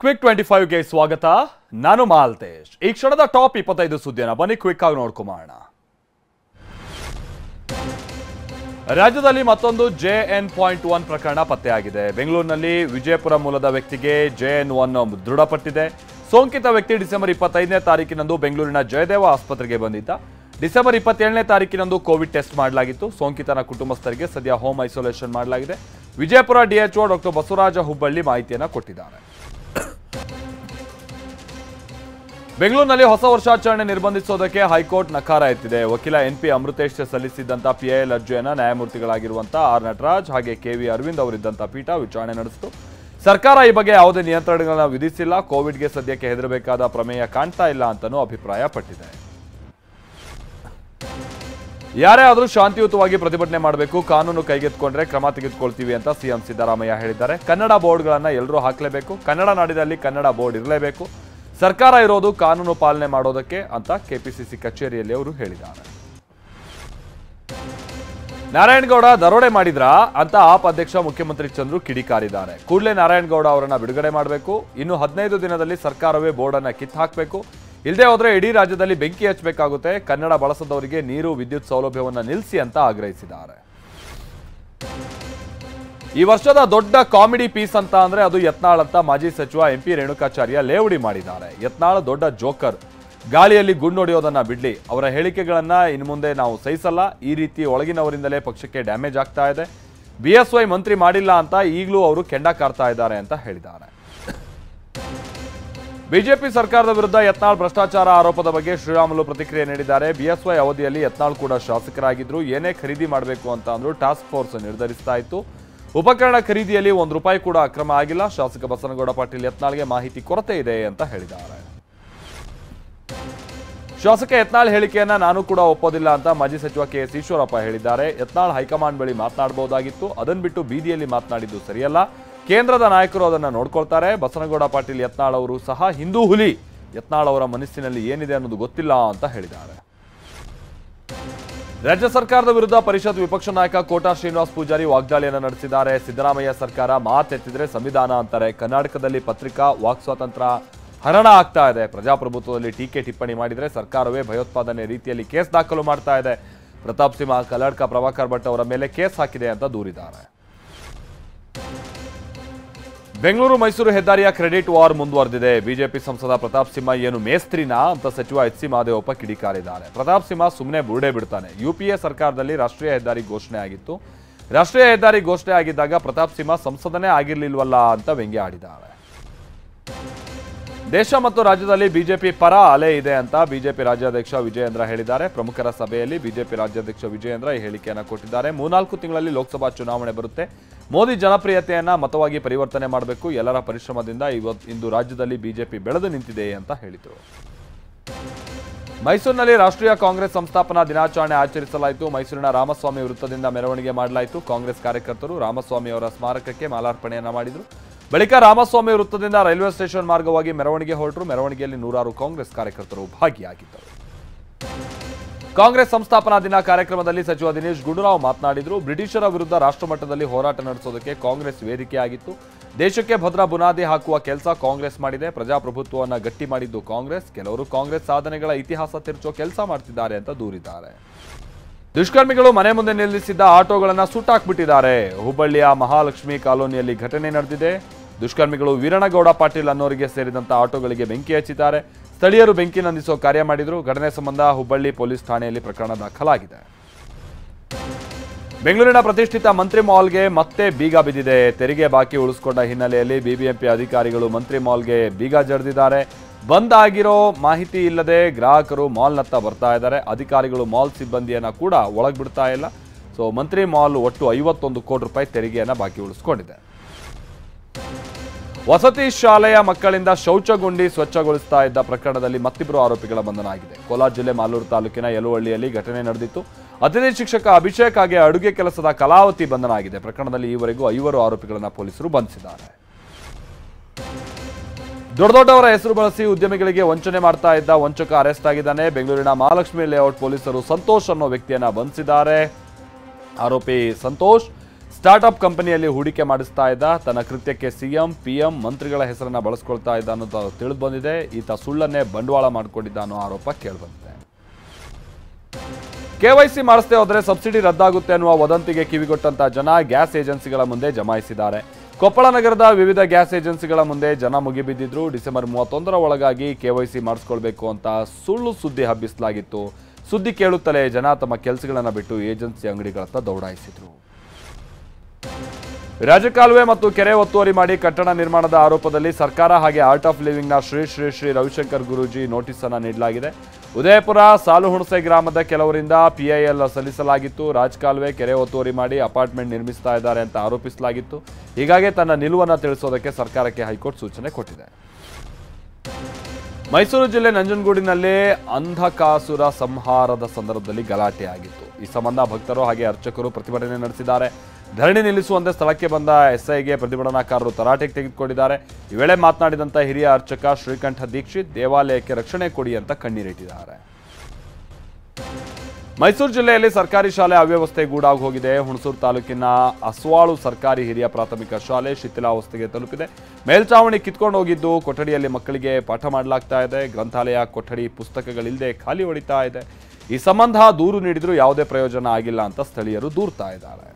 Quick 25ಗೆ ಸ್ವಾಗತ. ನಾನು ಮಾಲ್ತೇಶ್. ಈ ಕ್ಷಣದ ಟಾಪ್ 25 ಸುದ್ದಿಯನ್ನು ಬನ್ನಿ ಕ್ವಿಕ್ ಆಗಿ ನೋಡ್ಕೊಂಬೋಣ. ರಾಜ್ಯದಲ್ಲಿ ಮತ್ತೊಂದು JN.1 ಪ್ರಕರಣ ಪತ್ತೆಯಾಗಿದೆ. ಬೆಂಗಳೂರಿನಲ್ಲಿ ವಿಜಯಪುರ ಮೂಲದ ವ್ಯಕ್ತಿಗೆ JN.1 ದೃಢಪಟ್ಟಿದೆ. ಸೋಂಕಿತ ವ್ಯಕ್ತಿ ಡಿಸೆಂಬರ್ 25ನೇ ತಾರೀಕಿನಂದು ಬೆಂಗಳೂರಿನ ಜಯದೇವ ಆಸ್ಪತ್ರೆಗೆ ಬಂದಿದ್ದ. ಡಿಸೆಂಬರ್ 27ನೇ ತಾರೀಕಿನಂದು ಕೋವಿಡ್ ಟೆಸ್ಟ್ ಮಾಡಲಾಗಿತ್ತು. ಸೋಂಕಿತನ ಕುಟುಂಬಸ್ಥರಿಗೆ ಸದ್ಯ ಹೋಮ್ ಐಸೋಲೇಷನ್ ಮಾಡಲಾಗಿದೆ. ವಿಜಯಪುರ DHO ಡಾಕ್ಟರ್ ಬಸವರಾಜ ಹುಬ್ಬಳ್ಳಿ ಮಾಹಿತಿಯನ್ನು ಕೊಟ್ಟಿದ್ದಾರೆ. ಬೆಂಗಳೂರಿನಲ್ಲಿ ಹೊಸ ವರ್ಷಾಚರಣೆ ನಿರ್ಬಂಧಿಸೋದಕ್ಕೆ ಹೈಕೋರ್ಟ್ ನಕಾರ ಎತ್ತಿದೆ. ವಕೀಲ NP ಅಮೃತೇಶ್ ಸಲ್ಲಿಸಿದ್ದಂಥ PIL ಅರ್ಜಿಯನ್ನು ನ್ಯಾಯಮೂರ್ತಿಗಳಾಗಿರುವಂತಹ R ನಟರಾಜ್ ಹಾಗೆ KV ಅರವಿಂದ್ ಅವರಿದ್ದಂಥ ಪೀಠ ವಿಚಾರಣೆ ನಡೆಸಿತು. ಸರ್ಕಾರ ಈ ಬಗ್ಗೆ ಯಾವುದೇ ನಿಯಂತ್ರಣಗಳನ್ನು ವಿಧಿಸಿಲ್ಲ. ಕೋವಿಡ್ಗೆ ಸದ್ಯಕ್ಕೆ ಹೆದರಬೇಕಾದ ಪ್ರಮೇಯ ಕಾಣ್ತಾ ಇಲ್ಲ ಅಂತಲೂ ಅಭಿಪ್ರಾಯ ಪಟ್ಟಿದೆ. ಯಾರೇ ಆದರೂ ಶಾಂತಿಯುತವಾಗಿ ಪ್ರತಿಭಟನೆ ಮಾಡಬೇಕು, ಕಾನೂನು ಕೈಗೆತ್ತಿಕೊಂಡ್ರೆ ಕ್ರಮ ತೆಗೆದುಕೊಳ್ತೀವಿ ಅಂತ CM ಸಿದ್ದರಾಮಯ್ಯ ಹೇಳಿದ್ದಾರೆ. ಕನ್ನಡ ಬೋರ್ಡ್ಗಳನ್ನು ಎಲ್ಲರೂ ಹಾಕಲೇಬೇಕು, ಕನ್ನಡ ನಾಡಿನಲ್ಲಿ ಕನ್ನಡ ಬೋರ್ಡ್ ಇರಲೇಬೇಕು, ಸರ್ಕಾರ ಇರೋದು ಕಾನೂನು ಪಾಲನೆ ಮಾಡೋದಕ್ಕೆ ಅಂತ KPCC ಕಚೇರಿಯಲ್ಲಿ ಅವರು ಹೇಳಿದ್ದಾರೆ. ನಾರಾಯಣಗೌಡ ದರೋಡೆ ಮಾಡಿದ್ರಾ ಅಂತ ಆಪ್ ಅಧ್ಯಕ್ಷ ಮುಖ್ಯಮಂತ್ರಿ ಚಂದ್ರು ಕಿಡಿಕಾರಿದ್ದಾರೆ. ಕೂಡಲೇ ನಾರಾಯಣಗೌಡ ಅವರನ್ನ ಬಿಡುಗಡೆ ಮಾಡಬೇಕು. ಇನ್ನು 15 ದಿನದಲ್ಲಿ ಸರ್ಕಾರವೇ ಬೋರ್ಡ್ ಅನ್ನ ಕಿತ್ತು ಹಾಕಬೇಕು. ಇಲ್ಲದೆ ಹೋದ್ರೆ ಇಡೀ ರಾಜ್ಯದಲ್ಲಿ ಬೆಂಕಿ ಹಚ್ಚಬೇಕಾಗುತ್ತೆ. ಕನ್ನಡ ಬಳಸದವರಿಗೆ ನೀರು ವಿದ್ಯುತ್ ಸೌಲಭ್ಯವನ್ನು ನಿಲ್ಲಿಸಿ ಅಂತ ಆಗ್ರಹಿಸಿದ್ದಾರೆ. ಈ ವರ್ಷದ ದೊಡ್ಡ ಕಾಮಿಡಿ ಪೀಸ್ ಅಂತ ಅಂದ್ರೆ ಅದು ಯತ್ನಾಳ್ ಅಂತ ಮಾಜಿ ಸಚಿವ MP ರೇಣುಕಾಚಾರ್ಯ ಲೇವಡಿ ಮಾಡಿದ್ದಾರೆ. ಯತ್ನಾಳ್ ದೊಡ್ಡ ಜೋಕರ್, ಗಾಳಿಯಲ್ಲಿ ಗುಂಡೊಡೆಯೋದನ್ನ ಬಿಡ್ಲಿ, ಅವರ ಹೇಳಿಕೆಗಳನ್ನ ಇನ್ನು ಮುಂದೆ ನಾವು ಸಹಿಸಲ್ಲ. ಈ ರೀತಿ ಒಳಗಿನವರಿಂದಲೇ ಪಕ್ಷಕ್ಕೆ ಡ್ಯಾಮೇಜ್ ಆಗ್ತಾ ಇದೆ. BSY ಮಂತ್ರಿ ಮಾಡಿಲ್ಲ ಅಂತ ಈಗಲೂ ಅವರು ಕೆಂಡ ಕಾರ್ತಾ ಇದ್ದಾರೆ ಅಂತ ಹೇಳಿದ್ದಾರೆ. ಬಿಜೆಪಿ ಸರ್ಕಾರದ ವಿರುದ್ಧ ಯತ್ನಾಳ್ ಭ್ರಷ್ಟಾಚಾರ ಆರೋಪದ ಬಗ್ಗೆ ಶ್ರೀರಾಮುಲು ಪ್ರತಿಕ್ರಿಯೆ ನೀಡಿದ್ದಾರೆ. BSY ಅವಧಿಯಲ್ಲಿ ಯತ್ನಾಳ್ ಕೂಡ ಶಾಸಕರಾಗಿದ್ರು. ಏನೇ ಖರೀದಿ ಮಾಡಬೇಕು ಅಂತ ಅಂದ್ರೂ ಟಾಸ್ಕ್ ಫೋರ್ಸ್ ನಿರ್ಧರಿಸ್ತಾ ಇತ್ತು. ಉಪಕರಣ ಖರೀದಿಯಲ್ಲಿ ₹1 ಕೂಡ ಅಕ್ರಮ ಆಗಿಲ್ಲ. ಶಾಸಕ ಬಸನಗೌಡ ಪಾಟೀಲ್ ಯತ್ನಾಳ್ಗೆ ಮಾಹಿತಿ ಕೊರತೆ ಇದೆ ಅಂತ ಹೇಳಿದ್ದಾರೆ. ಶಾಸಕ ಯತ್ನಾಳ್ ಹೇಳಿಕೆಯನ್ನ ನಾನು ಕೂಡ ಒಪ್ಪೋದಿಲ್ಲ ಅಂತ ಮಾಜಿ ಸಚಿವ KS ಈಶ್ವರಪ್ಪ ಹೇಳಿದ್ದಾರೆ. ಯತ್ನಾಳ್ ಹೈಕಮಾಂಡ್ ಬಳಿ ಮಾತನಾಡಬಹುದಾಗಿತ್ತು, ಅದನ್ನ ಬಿಟ್ಟು ಬೀದಿಯಲ್ಲಿ ಮಾತನಾಡಿದ್ದು ಸರಿಯಲ್ಲ. ಕೇಂದ್ರದ ನಾಯಕರು ಅದನ್ನ ನೋಡ್ಕೊಳ್ತಾರೆ. ಬಸನಗೌಡ ಪಾಟೀಲ್ ಯತ್ನಾಳ್ ಅವರು ಸಹ ಹಿಂದೂ ಹುಲಿ. ಯತ್ನಾಳ್ ಅವರ ಮನಸ್ಸಿನಲ್ಲಿ ಏನಿದೆ ಅನ್ನೋದು ಗೊತ್ತಿಲ್ಲ ಅಂತ ಹೇಳಿದ್ದಾರೆ. ರಾಜ್ಯ ಸರ್ಕಾರದ ವಿರುದ್ಧ ಪರಿಷತ್ ವಿಪಕ್ಷ ನಾಯಕ ಕೋಟಾ ಶ್ರೀನಿವಾಸ್ ಪೂಜಾರಿ ವಾಗ್ದಾಳಿಯನ್ನು ನಡೆಸಿದ್ದಾರೆ. ಸಿದ್ದರಾಮಯ್ಯ ಸರ್ಕಾರ ಮಾತೆತ್ತಿದ್ರೆ ಸಂವಿಧಾನ ಅಂತಾರೆ. ಕರ್ನಾಟಕದಲ್ಲಿ ಪತ್ರಿಕಾ ವಾಕ್ ಸ್ವಾತಂತ್ರ್ಯ ಹರಣ ಆಗ್ತಾ ಇದೆ. ಪ್ರಜಾಪ್ರಭುತ್ವದಲ್ಲಿ ಟೀಕೆ ಟಿಪ್ಪಣಿ ಮಾಡಿದರೆ ಸರ್ಕಾರವೇ ಭಯೋತ್ಪಾದನೆ ರೀತಿಯಲ್ಲಿ ಕೇಸ್ ದಾಖಲು ಮಾಡ್ತಾ ಇದೆ. ಪ್ರತಾಪ್ ಸಿಂಹ, ಕಲ್ಲಡ್ಕ ಪ್ರಭಾಕರ್ ಭಟ್ ಅವರ ಮೇಲೆ ಕೇಸ್ ಹಾಕಿದೆ ಅಂತ ದೂರಿದ್ದಾರೆ. ಬೆಂಗಳೂರು ಮೈಸೂರು ಹೆದ್ದಾರಿಯ ಕ್ರೆಡಿಟ್ ವಾರ್ ಮುಂದುವರೆದಿದೆ. ಬಿಜೆಪಿ ಸಂಸದ ಪ್ರತಾಪ್ ಸಿಂಹ ಏನು ಮೇಸ್ತ್ರಿನಾ ಅಂತ ಸಚಿವ HC ಮಹದೇವಪ್ಪ ಕಿಡಿಕಾರಿದ್ದಾರೆ. ಪ್ರತಾಪ್ ಸಿಂಹ ಸುಮ್ಮನೆ ಬುರುಡೆ ಬಿಡ್ತಾನೆ. UPA ಸರ್ಕಾರದಲ್ಲಿ ರಾಷ್ಟ್ರೀಯ ಹೆದ್ದಾರಿ ಘೋಷಣೆ ಆಗಿತ್ತು. ರಾಷ್ಟ್ರೀಯ ಹೆದ್ದಾರಿ ಘೋಷಣೆ ಆಗಿದ್ದಾಗ ಪ್ರತಾಪ್ ಸಿಂಹ ಸಂಸದನೇ ಆಗಿರ್ಲಿಲ್ವಲ್ಲ ಅಂತ ವ್ಯಂಗ್ಯ ಆಡಿದ್ದಾರೆ. ದೇಶ ಮತ್ತು ರಾಜ್ಯದಲ್ಲಿ ಬಿಜೆಪಿ ಪರ ಅಲೆ ಇದೆ ಅಂತ ಬಿಜೆಪಿ ರಾಜ್ಯಾಧ್ಯಕ್ಷ ವಿಜಯೇಂದ್ರ ಹೇಳಿದ್ದಾರೆ. ಪ್ರಮುಖರ ಸಭೆಯಲ್ಲಿ ಬಿಜೆಪಿ ರಾಜ್ಯಾಧ್ಯಕ್ಷ ವಿಜಯೇಂದ್ರ ಈ ಹೇಳಿಕೆಯನ್ನು ಕೊಟ್ಟಿದ್ದಾರೆ. 3-4 ತಿಂಗಳಲ್ಲಿ ಲೋಕಸಭಾ ಚುನಾವಣೆ ಬರುತ್ತೆ. ಮೋದಿ ಜನಪ್ರಿಯತೆಯನ್ನ ಮತವಾಗಿ ಪರಿವರ್ತನೆ ಮಾಡಬೇಕು. ಎಲ್ಲರ ಪರಿಶ್ರಮದಿಂದ ಇಂದು ರಾಜ್ಯದಲ್ಲಿ ಬಿಜೆಪಿ ಬೆಳೆದು ನಿಂತಿದೆ ಅಂತ ಹೇಳಿದರು. ಮೈಸೂರಿನಲ್ಲಿ ರಾಷ್ಟ್ರೀಯ ಕಾಂಗ್ರೆಸ್ ಸಂಸ್ಥಾಪನಾ ದಿನಾಚರಣೆ ಆಚರಿಸಲಾಯಿತು. ಮೈಸೂರಿನ ರಾಮಸ್ವಾಮಿ ವೃತ್ತದಿಂದ ಮೆರವಣಿಗೆ ಮಾಡಲಾಯಿತು. ಕಾಂಗ್ರೆಸ್ ಕಾರ್ಯಕರ್ತರು ರಾಮಸ್ವಾಮಿ ಅವರ ಸ್ಮಾರಕಕ್ಕೆ ಮಾಲಾರ್ಪಣೆಯನ್ನ ಮಾಡಿದರು. ಬಳಿಕ ರಾಮಸ್ವಾಮಿ ವೃತ್ತದಿಂದ ರೈಲ್ವೆ ಸ್ಟೇಷನ್ ಮಾರ್ಗವಾಗಿ ಮೆರವಣಿಗೆ ಹೊರಟರು. ಮೆರವಣಿಗೆಯಲ್ಲಿ 100 ಕಾಂಗ್ರೆಸ್ ಕಾರ್ಯಕರ್ತರು ಭಾಗಿಯಾಗಿದ್ದರು. ಕಾಂಗ್ರೆಸ್ ಸಂಸ್ಥಾಪನಾ ದಿನ ಕಾರ್ಯಕ್ರಮದಲ್ಲಿ ಸಚಿವ ದಿನೇಶ್ ಗುಂಡೂರಾವ್ ಮಾತನಾಡಿದರು. ಬ್ರಿಟಿಷರ ವಿರುದ್ಧ ರಾಷ್ಟ್ರಮಟ್ಟದಲ್ಲಿ ಹೋರಾಟ ನಡೆಸೋದಕ್ಕೆ ಕಾಂಗ್ರೆಸ್ ವೇದಿಕೆಯಾಗಿತ್ತು. ದೇಶಕ್ಕೆ ಭದ್ರ ಬುನಾದಿ ಹಾಕುವ ಕೆಲಸ ಕಾಂಗ್ರೆಸ್ ಮಾಡಿದೆ. ಪ್ರಜಾಪ್ರಭುತ್ವವನ್ನು ಗಟ್ಟಿ ಮಾಡಿದ್ದು ಕಾಂಗ್ರೆಸ್. ಕೆಲವರು ಕಾಂಗ್ರೆಸ್ ಸಾಧನೆಗಳ ಇತಿಹಾಸ ತಿರುಚೋ ಕೆಲಸ ಮಾಡ್ತಿದ್ದಾರೆ ಅಂತ ದೂರಿದ್ದಾರೆ. ದುಷ್ಕರ್ಮಿಗಳು ಮನೆ ಮುಂದೆ ನಿಲ್ಲಿಸಿದ್ದ ಆಟೋಗಳನ್ನು ಸುಟ್ಟಾಕ್ಬಿಟ್ಟಿದ್ದಾರೆ. ಹುಬ್ಬಳ್ಳಿಯ ಮಹಾಲಕ್ಷ್ಮಿ ಕಾಲೋನಿಯಲ್ಲಿ ಘಟನೆ ನಡೆದಿದೆ. ದುಷ್ಕರ್ಮಿಗಳು ವೀರಣ್ಣಗೌಡ ಪಾಟೀಲ್ ಅನ್ನೋರಿಗೆ ಸೇರಿದಂತ ಆಟೋಗಳಿಗೆ ಬೆಂಕಿ ಹಚ್ಚಿದ್ದಾರೆ. ಸ್ಥಳೀಯರು ಬೆಂಕಿ ನಂದಿಸೋ ಕಾರ್ಯ ಮಾಡಿದ್ರು. ಘಟನೆ ಸಂಬಂಧ ಹುಬ್ಬಳ್ಳಿ ಪೊಲೀಸ್ ಠಾಣೆಯಲ್ಲಿ ಪ್ರಕರಣ ದಾಖಲಾಗಿದೆ. ಬೆಂಗಳೂರಿನ ಪ್ರತಿಷ್ಠಿತ ಮಂತ್ರಿ ಮಾಲ್ಗೆ ಮತ್ತೆ ಬೀಗ ಬಿದ್ದಿದೆ. ತೆರಿಗೆ ಬಾಕಿ ಉಳಿಸಿಕೊಂಡ ಹಿನ್ನೆಲೆಯಲ್ಲಿ BBMP ಅಧಿಕಾರಿಗಳು ಮಂತ್ರಿ ಮಾಲ್ಗೆ ಬೀಗ ಜಡಿದಿದ್ದಾರೆ. ಬಂದ್ ಆಗಿರೋ ಮಾಹಿತಿ ಇಲ್ಲದೆ ಗ್ರಾಹಕರು ಮಾಲ್ನತ್ತ ಬರ್ತಾ ಇದ್ದಾರೆ. ಅಧಿಕಾರಿಗಳು ಮಾಲ್ ಸಿಬ್ಬಂದಿಯನ್ನ ಕೂಡ ಒಳಗೆ ಬಿಡ್ತಾ ಇಲ್ಲ. ಮಂತ್ರಿ ಮಾಲ್ ಒಟ್ಟು ₹51 ಕೋಟಿ ತೆರಿಗೆಯನ್ನ ಬಾಕಿ ಉಳಿಸಿಕೊಂಡಿದೆ. ವಸತಿ ಶಾಲೆಯ ಮಕ್ಕಳಿಂದ ಶೌಚಗುಂಡಿ ಸ್ವಚ್ಛಗೊಳಿಸ್ತಾ ಇದ್ದ ಪ್ರಕರಣದಲ್ಲಿ ಮತ್ತಿಬ್ಬರು ಆರೋಪಿಗಳ ಬಂಧನ ಆಗಿದೆ. ಕೋಲಾರ ಜಿಲ್ಲೆ ಮಾಲೂರು ತಾಲೂಕಿನ ಯಲುವಳ್ಳಿಯಲ್ಲಿ ಘಟನೆ ನಡೆದಿತ್ತು. ಅತಿಥಿ ಶಿಕ್ಷಕ ಅಭಿಷೇಕ್ ಹಾಗೆ ಅಡುಗೆ ಕೆಲಸದ ಕಲಾವತಿ ಬಂಧನ ಆಗಿದೆ. ಪ್ರಕರಣದಲ್ಲಿ ಈವರೆಗೂ 5 ಆರೋಪಿಗಳನ್ನು ಪೊಲೀಸರು ಬಂಧಿಸಿದ್ದಾರೆ. ದೊಡ್ಡದೊಡ್ಡವರ ಹೆಸರು ಬಳಸಿ ಉದ್ಯಮಿಗಳಿಗೆ ವಂಚನೆ ಮಾಡ್ತಾ ಇದ್ದ ವಂಚಕ ಅರೆಸ್ಟ್ ಆಗಿದ್ದಾನೆ. ಬೆಂಗಳೂರಿನ ಮಹಾಲಕ್ಷ್ಮಿ ಲೇಔಟ್ ಪೊಲೀಸರು ಸಂತೋಷ್ ಅನ್ನೋ ವ್ಯಕ್ತಿಯನ್ನ ಬಂಧಿಸಿದ್ದಾರೆ. ಆರೋಪಿ ಸಂತೋಷ್ ಸ್ಟಾರ್ಟ್ಅಪ್ ಕಂಪನಿಯಲ್ಲಿ ಹೂಡಿಕೆ ಮಾಡಿಸ್ತಾ ಇದ್ದ. ತನ್ನ ಕೃತ್ಯಕ್ಕೆ ಸಿಎಂ, ಪಿಎಂ, ಮಂತ್ರಿಗಳ ಹೆಸರನ್ನ ಬಳಸ್ಕೊಳ್ತಾ ಇದ್ದ ಅನ್ನೋದು ತಿಳಿದು ಬಂದಿದೆ. ಈತ ಸುಳ್ಳನ್ನೇ ಬಂಡವಾಳ ಮಾಡಿಕೊಂಡಿದ್ದ ಅನ್ನೋ ಆರೋಪ ಕೇಳಿಬಂದಿದೆ. ಕೆವೈಸಿ ಮಾಡಿಸದೆ ಹೋದರೆ ಸಬ್ಸಿಡಿ ರದ್ದಾಗುತ್ತೆ ಅನ್ನುವ ವದಂತಿಗೆ ಕಿವಿಗೊಟ್ಟಂತ ಜನ ಗ್ಯಾಸ್ ಏಜೆನ್ಸಿಗಳ ಮುಂದೆ ಜಮಾಯಿಸಿದ್ದಾರೆ. ಕೊಪ್ಪಳ ನಗರದ ವಿವಿಧ ಗ್ಯಾಸ್ ಏಜೆನ್ಸಿಗಳ ಮುಂದೆ ಜನ ಮುಗಿಬಿದ್ದಿದ್ರು. ಡಿಸೆಂಬರ್ 31ರ ಒಳಗಾಗಿ ಕೆವೈಸಿ ಮಾಡಿಸ್ಕೊಳ್ಬೇಕು ಅಂತ ಸುಳ್ಳು ಸುದ್ದಿ ಹಬ್ಬಿಸಲಾಗಿತ್ತು. ಸುದ್ದಿ ಕೇಳುತ್ತಲೇ ಜನ ತಮ್ಮ ಕೆಲಸಗಳನ್ನು ಬಿಟ್ಟು ಏಜೆನ್ಸಿ ಅಂಗಡಿಗಳತ್ತ ದೌಡಾಯಿಸಿದ್ರು. ರಾಜಕಾಲುವೆ ಮತ್ತು ಕೆರೆ ಒತ್ತುವರಿ ಮಾಡಿ ಕಟ್ಟಡ ನಿರ್ಮಾಣದ ಆರೋಪದಲ್ಲಿ ಸರ್ಕಾರ ಹಾಗೆ ಆರ್ಟ್ ಆಫ್ ಲಿವಿಂಗ್ನ ಶ್ರೀ ಶ್ರೀ ಶ್ರೀ ರವಿಶಂಕರ್ ಗುರೂಜಿ ನೋಟಿಸ್ ಅನ್ನು ನೀಡಲಾಗಿದೆ. ಉದಯಪುರ ಸಾಲುಹುಣಸೆ ಗ್ರಾಮದ ಕೆಲವರಿಂದ ಪಿಐಎಲ್ ಸಲ್ಲಿಸಲಾಗಿತ್ತು. ರಾಜಕಾಲುವೆ, ಕೆರೆ ಒತ್ತುವರಿ ಮಾಡಿ ಅಪಾರ್ಟ್ಮೆಂಟ್ ನಿರ್ಮಿಸ್ತಾ ಇದ್ದಾರೆ ಅಂತ ಆರೋಪಿಸಲಾಗಿತ್ತು. ಹೀಗಾಗಿ ತನ್ನ ನಿಲುವನ್ನು ತಿಳಿಸೋದಕ್ಕೆ ಸರ್ಕಾರಕ್ಕೆ ಹೈಕೋರ್ಟ್ ಸೂಚನೆ ಕೊಟ್ಟಿದೆ. ಮೈಸೂರು ಜಿಲ್ಲೆ ನಂಜನಗೂಡಿನಲ್ಲಿ ಅಂಧಕಾಸುರ ಸಂಹಾರದ ಸಂದರ್ಭದಲ್ಲಿ ಗಲಾಟೆ ಆಗಿತ್ತು. ಈ ಸಂಬಂಧ ಭಕ್ತರು ಹಾಗೆ ಅರ್ಚಕರು ಪ್ರತಿಭಟನೆ ನಡೆಸಿದ್ದಾರೆ. ಧರಣಿ ನಿಲ್ಲಿಸುವಂತೆ ಸ್ಥಳಕ್ಕೆ ಬಂದ ಎಸ್ಐಗೆ ಪ್ರತಿಭಟನಾಕಾರರು ತರಾಟೆಗೆ ತೆಗೆದುಕೊಂಡಿದ್ದಾರೆ. ಈ ವೇಳೆ ಮಾತನಾಡಿದಂಥ ಹಿರಿಯ ಅರ್ಚಕ ಶ್ರೀಕಂಠ ದೀಕ್ಷಿತ್ ದೇವಾಲಯಕ್ಕೆ ರಕ್ಷಣೆ ಕೊಡಿ ಅಂತ ಕಣ್ಣೀರಿಟ್ಟಿದ್ದಾರೆ. ಮೈಸೂರು ಜಿಲ್ಲೆಯಲ್ಲಿ ಸರ್ಕಾರಿ ಶಾಲೆ ಅವ್ಯವಸ್ಥೆ ಗೂಡಾಗಿ ಹೋಗಿದೆ. ಹುಣಸೂರು ತಾಲೂಕಿನ ಅಸ್ವಾಳು ಸರ್ಕಾರಿ ಹಿರಿಯ ಪ್ರಾಥಮಿಕ ಶಾಲೆ ಶಿಥಿಲಾವಸ್ಥೆಗೆ ತಲುಪಿದೆ. ಮೇಲ್ಚಾವಣಿ ಕಿತ್ಕೊಂಡು ಹೋಗಿದ್ದು, ಕೊಠಡಿಯಲ್ಲಿ ಮಕ್ಕಳಿಗೆ ಪಾಠ ಮಾಡಲಾಗ್ತಾ ಇದೆ. ಗ್ರಂಥಾಲಯ ಕೊಠಡಿ ಪುಸ್ತಕಗಳಿಲ್ಲದೆ ಖಾಲಿ ಹೊಡಿತಾ ಇದೆ. ಈ ಸಂಬಂಧ ದೂರು ನೀಡಿದ್ರೂ ಯಾವುದೇ ಪ್ರಯೋಜನ ಆಗಿಲ್ಲ ಅಂತ ಸ್ಥಳೀಯರು ದೂರ್ತಾ ಇದ್ದಾರೆ.